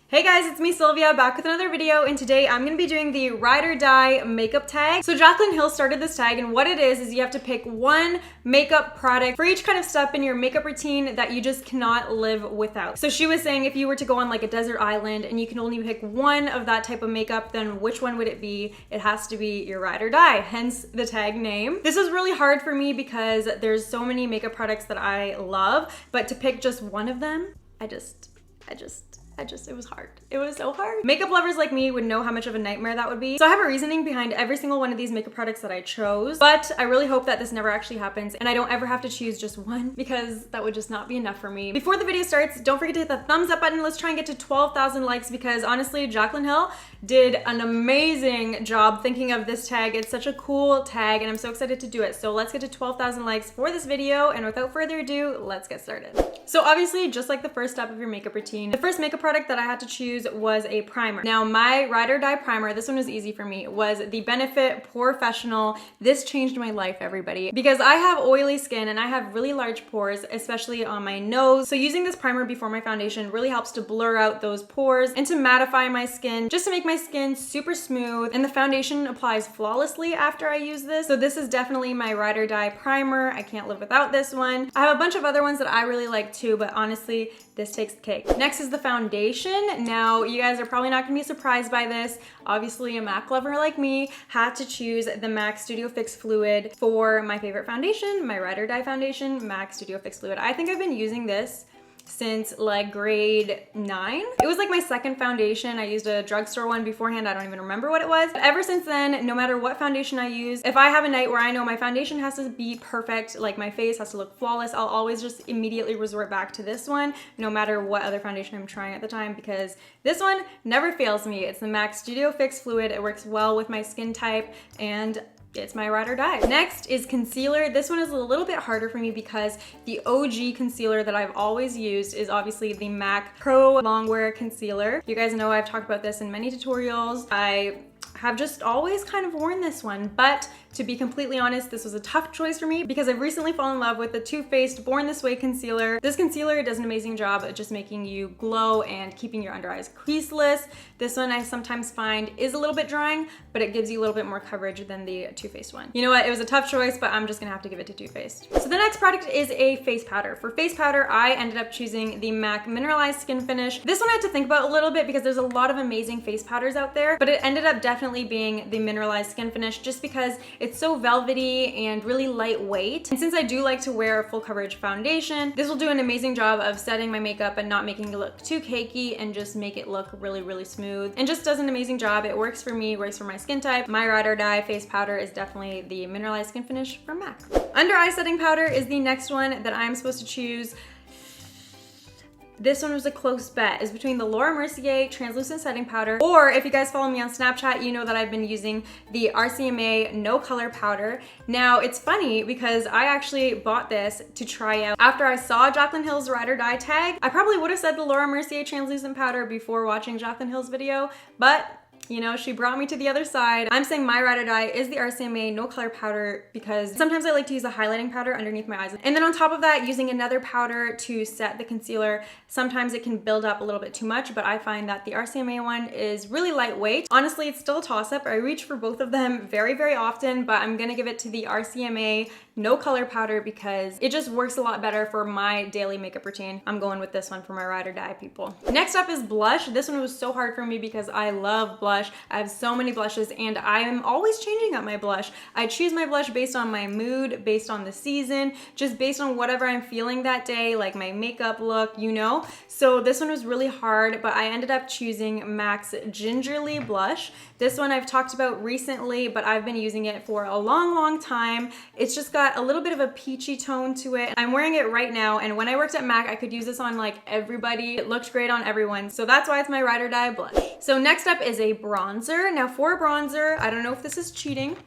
Hey guys, it's me Sylvia, back with another video, and today I'm gonna be doing the ride or die makeup tag. So Jaclyn Hill started this tag, and what it is you have to pick one makeup product for each kind of step in your makeup routine that you just cannot live without. So she was saying if you were to go on like a desert island and you can only pick one of that type of makeup, then which one would it be? It has to be your ride or die, hence the tag name. This was really hard for me because there's so many makeup products that I love, but to pick just one of them, it was hard. It was so hard. Makeup lovers like me would know how much of a nightmare that would be. So I have a reasoning behind every single one of these makeup products that I chose, but I really hope that this never actually happens and I don't ever have to choose just one because that would just not be enough for me. Before the video starts, don't forget to hit the thumbs up button. Let's try and get to 12,000 likes because honestly, Jaclyn Hill did an amazing job thinking of this tag. It's such a cool tag and I'm so excited to do it. So let's get to 12,000 likes for this video, and without further ado, let's get started. So obviously, just like the first step of your makeup routine, the first makeup product that I had to choose was a primer. Now my ride or die primer, this one was easy for me, was the Benefit Professional. This changed my life, everybody, because I have oily skin and I have really large pores, especially on my nose. So using this primer before my foundation really helps to blur out those pores and to mattify my skin, just to make my skin super smooth. And the foundation applies flawlessly after I use this. So this is definitely my ride or die primer. I can't live without this one. I have a bunch of other ones that I really like too, but honestly, this takes the cake. Next is the foundation. Now, you guys are probably not gonna be surprised by this. Obviously, a MAC lover like me had to choose the MAC Studio Fix Fluid for my favorite foundation, my ride or die foundation, MAC Studio Fix Fluid. I think I've been using this since like grade 9. It was like my second foundation. I used a drugstore one beforehand. I don't even remember what it was. But ever since then, no matter what foundation I use, if I have a night where I know my foundation has to be perfect, like my face has to look flawless, I'll always just immediately resort back to this one, no matter what other foundation I'm trying at the time, because this one never fails me. It's the MAC Studio Fix Fluid. It works well with my skin type and it's my ride or die. Next is concealer. This one is a little bit harder for me because the OG concealer that I've always used is obviously the MAC Pro Longwear Concealer. You guys know I've talked about this in many tutorials. I have just always kind of worn this one, but to be completely honest, this was a tough choice for me because I've recently fallen in love with the Too Faced Born This Way concealer. This concealer does an amazing job at just making you glow and keeping your under eyes creaseless. This one I sometimes find is a little bit drying, but it gives you a little bit more coverage than the Too Faced one. You know what? It was a tough choice, but I'm just gonna have to give it to Too Faced. So the next product is a face powder. For face powder, I ended up choosing the MAC Mineralized Skin Finish. This one I had to think about a little bit because there's a lot of amazing face powders out there, but it ended up definitely being the Mineralized Skin Finish just because it's so velvety and really lightweight. And since I do like to wear a full coverage foundation, this will do an amazing job of setting my makeup and not making it look too cakey and just make it look really, really smooth. And just does an amazing job. It works for me, works for my skin type. My ride or die face powder is definitely the Mineralized Skin Finish from MAC. Under eye setting powder is the next one that I'm supposed to choose. This one was a close bet. It's between the Laura Mercier Translucent Setting Powder, or if you guys follow me on Snapchat, you know that I've been using the RCMA No Color Powder. Now, it's funny because I actually bought this to try out after I saw Jaclyn Hill's ride or die tag. I probably would have said the Laura Mercier Translucent Powder before watching Jaclyn Hill's video, but you know, she brought me to the other side. I'm saying my ride or die is the RCMA No Color Powder because sometimes I like to use a highlighting powder underneath my eyes. And then on top of that, using another powder to set the concealer. Sometimes it can build up a little bit too much, but I find that the RCMA one is really lightweight. Honestly, it's still a toss-up. I reach for both of them very, very often, but I'm gonna give it to the RCMA No Color Powder because it just works a lot better for my daily makeup routine. I'm going with this one for my ride or die, people. Next up is blush. This one was so hard for me because I love blush. I have so many blushes and I am always changing up my blush. I choose my blush based on my mood, based on the season, just based on whatever I'm feeling that day, like my makeup look, you know? So this one was really hard, but I ended up choosing MAC's Gingerly Blush. This one I've talked about recently, but I've been using it for a long, long time. It's just got a little bit of a peachy tone to it. I'm wearing it right now, and when I worked at MAC, I could use this on like everybody. It looked great on everyone, so that's why it's my ride or die blush. So next up is a bronzer. Now for a bronzer, I don't know if this is cheating,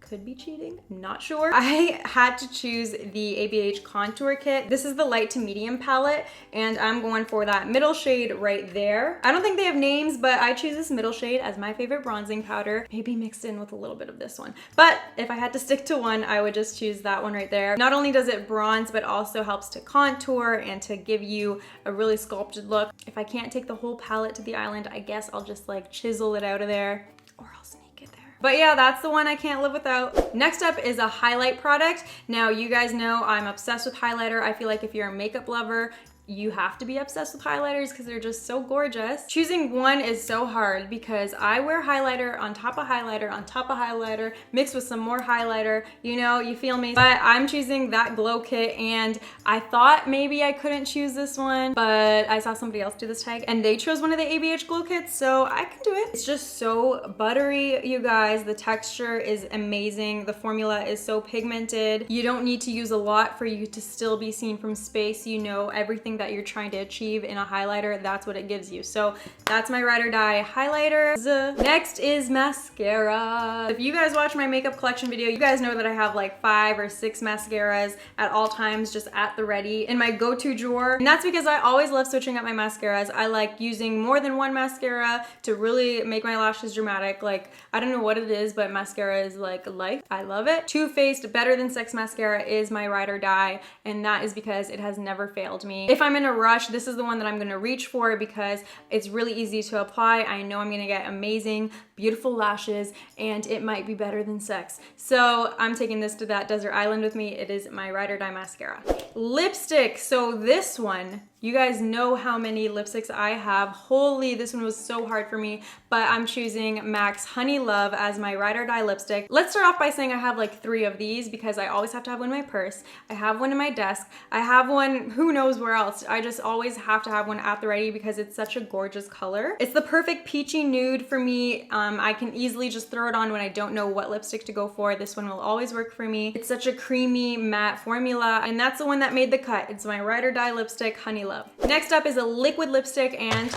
could be cheating, not sure. I had to choose the ABH contour kit. This is the light to medium palette, and I'm going for that middle shade right there. I don't think they have names, but I choose this middle shade as my favorite bronzing powder, maybe mixed in with a little bit of this one. But if I had to stick to one, I would just choose that one right there. Not only does it bronze, but also helps to contour and to give you a really sculpted look. If I can't take the whole palette to the island, I guess I'll just like chisel it out of there, or I'll sneak it there. But yeah, that's the one I can't live without. Next up is a highlight product. Now, you guys know I'm obsessed with highlighter. I feel like if you're a makeup lover, you have to be obsessed with highlighters because they're just so gorgeous. Choosing one is so hard because I wear highlighter on top of highlighter on top of highlighter mixed with some more highlighter. You know, you feel me? But I'm choosing that glow kit, and I thought maybe I couldn't choose this one, but I saw somebody else do this tag and they chose one of the ABH glow kits, so I can do it. It's just so buttery, you guys. The texture is amazing. The formula is so pigmented. You don't need to use a lot for you to still be seen from space. You know, everything that you're trying to achieve in a highlighter, that's what it gives you. So that's my ride or die highlighters. Next is mascara. If you guys watch my makeup collection video, you guys know that I have like 5 or 6 mascaras at all times just at the ready in my go-to drawer. And that's because I always love switching up my mascaras. I like using more than one mascara to really make my lashes dramatic. Like, I don't know what it is, but mascara is like life. I love it. Too Faced Better Than Sex mascara is my ride or die, and that is because it has never failed me. If I'm in a rush, this is the one that I'm gonna reach for because it's really easy to apply. I know I'm gonna get amazing, beautiful lashes, and it might be better than sex. So I'm taking this to that desert island with me. It is my ride or die mascara. Lipstick. So this one, you guys know how many lipsticks I have. Holy, this one was so hard for me, but I'm choosing MAC's Honey Love as my ride or die lipstick. Let's start off by saying I have like 3 of these because I always have to have one in my purse. I have one in my desk. I have one who knows where else. I just always have to have one at the ready because it's such a gorgeous color. It's the perfect peachy nude for me. I can easily just throw it on when I don't know what lipstick to go for. This one will always work for me. It's such a creamy matte formula, and that's the one that made the cut. It's my ride or die lipstick, Honey Love. Next up is a liquid lipstick, and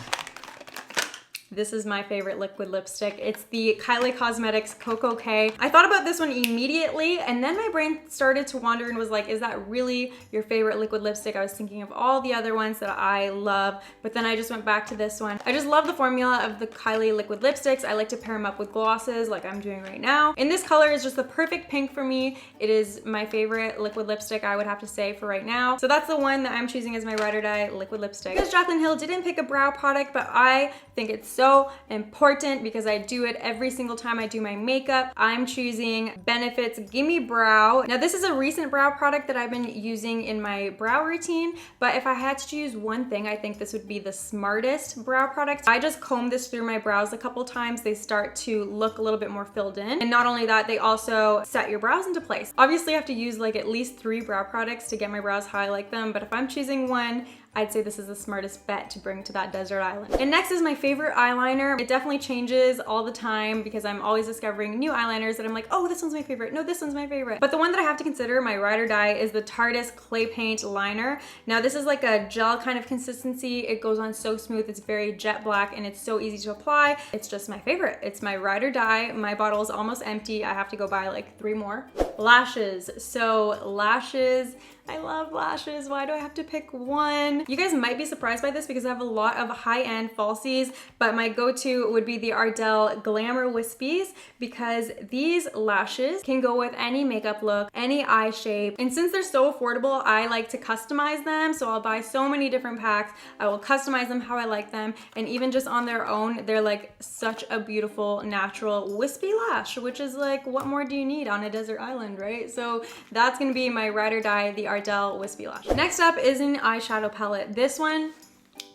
this is my favorite liquid lipstick. It's the Kylie Cosmetics Coco K. I thought about this one immediately, and then my brain started to wander and was like, is that really your favorite liquid lipstick? I was thinking of all the other ones that I love, but then I just went back to this one. I just love the formula of the Kylie liquid lipsticks. I like to pair them up with glosses like I'm doing right now. And this color is just the perfect pink for me. It is my favorite liquid lipstick, I would have to say, for right now. So that's the one that I'm choosing as my ride or die liquid lipstick. Because Jaclyn Hill didn't pick a brow product, but I think it's so important because I do it every single time I do my makeup. I'm choosing Benefit's Gimme Brow. Now, this is a recent brow product that I've been using in my brow routine, but if I had to choose one thing, I think this would be the smartest brow product. I just comb this through my brows a couple times. They start to look a little bit more filled in. And not only that, they also set your brows into place. Obviously, I have to use like at least 3 brow products to get my brows how I like them, but if I'm choosing one, I'd say this is the smartest bet to bring to that desert island. And next is my favorite eyeliner. It definitely changes all the time because I'm always discovering new eyeliners that I'm like, oh, this one's my favorite. No, this one's my favorite. But the one that I have to consider my ride or die is the Tarte Clay Paint Liner. Now, this is like a gel kind of consistency. It goes on so smooth. It's very jet black and it's so easy to apply. It's just my favorite. It's my ride or die. My bottle is almost empty. I have to go buy like 3 more. Lashes. So lashes, I love lashes. Why do I have to pick one? You guys might be surprised by this because I have a lot of high-end falsies, but my go-to would be the Ardell Glamour Wispies because these lashes can go with any makeup look, any eye shape. And since they're so affordable, I like to customize them. So I'll buy so many different packs. I will customize them how I like them. And even just on their own, they're like such a beautiful, natural, wispy lash, which is like, what more do you need on a desert island, right? So that's gonna be my ride or die, the Ardell Wispy Lash. Next up is an eyeshadow palette. This one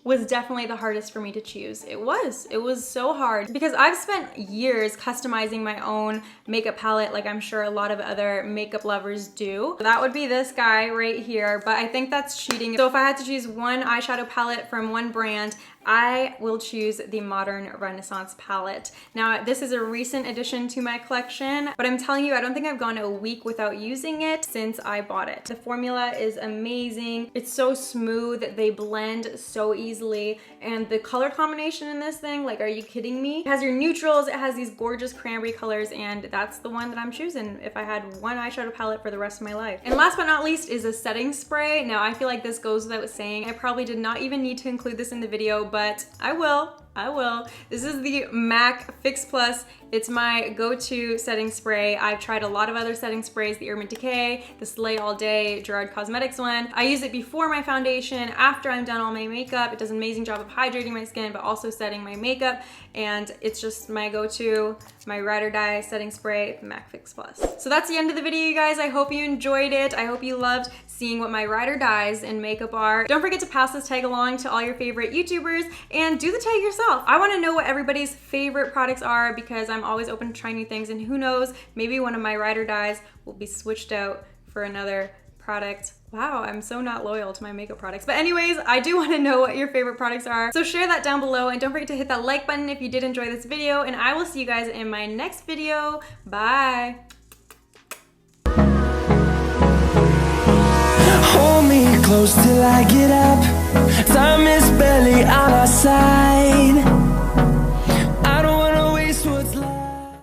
was definitely the hardest for me to choose. It was so hard because I've spent years customizing my own makeup palette like I'm sure a lot of other makeup lovers do. That would be this guy right here, but I think that's cheating. So if I had to choose one eyeshadow palette from one brand, I will choose the Modern Renaissance palette. Now, this is a recent addition to my collection, but I'm telling you, I don't think I've gone a week without using it since I bought it. The formula is amazing. It's so smooth. They blend so easily. And the color combination in this thing, like, are you kidding me? It has your neutrals, it has these gorgeous cranberry colors, and that's the one that I'm choosing if I had one eyeshadow palette for the rest of my life. And last but not least is a setting spray. Now, I feel like this goes without saying. I probably did not even need to include this in the video, but I will. This is the MAC Fix Plus. It's my go-to setting spray. I've tried a lot of other setting sprays, the Urban Decay, the Slay All Day, Gerard Cosmetics one. I use it before my foundation, after I'm done all my makeup. It does an amazing job of hydrating my skin, but also setting my makeup. And it's just my go-to, my ride or die setting spray, MAC Fix Plus. So that's the end of the video, you guys. I hope you enjoyed it. I hope you loved seeing what my ride or dies in makeup are. Don't forget to pass this tag along to all your favorite YouTubers and do the tag yourself. I wanna know what everybody's favorite products are because I'm always open to trying new things, and who knows, maybe one of my ride or dies will be switched out for another product. Wow, I'm so not loyal to my makeup products. But anyways, I do wanna know what your favorite products are. So share that down below, and don't forget to hit that like button if you did enjoy this video, and I will see you guys in my next video. Bye. Hold me close till I get up. Time is barely on our side.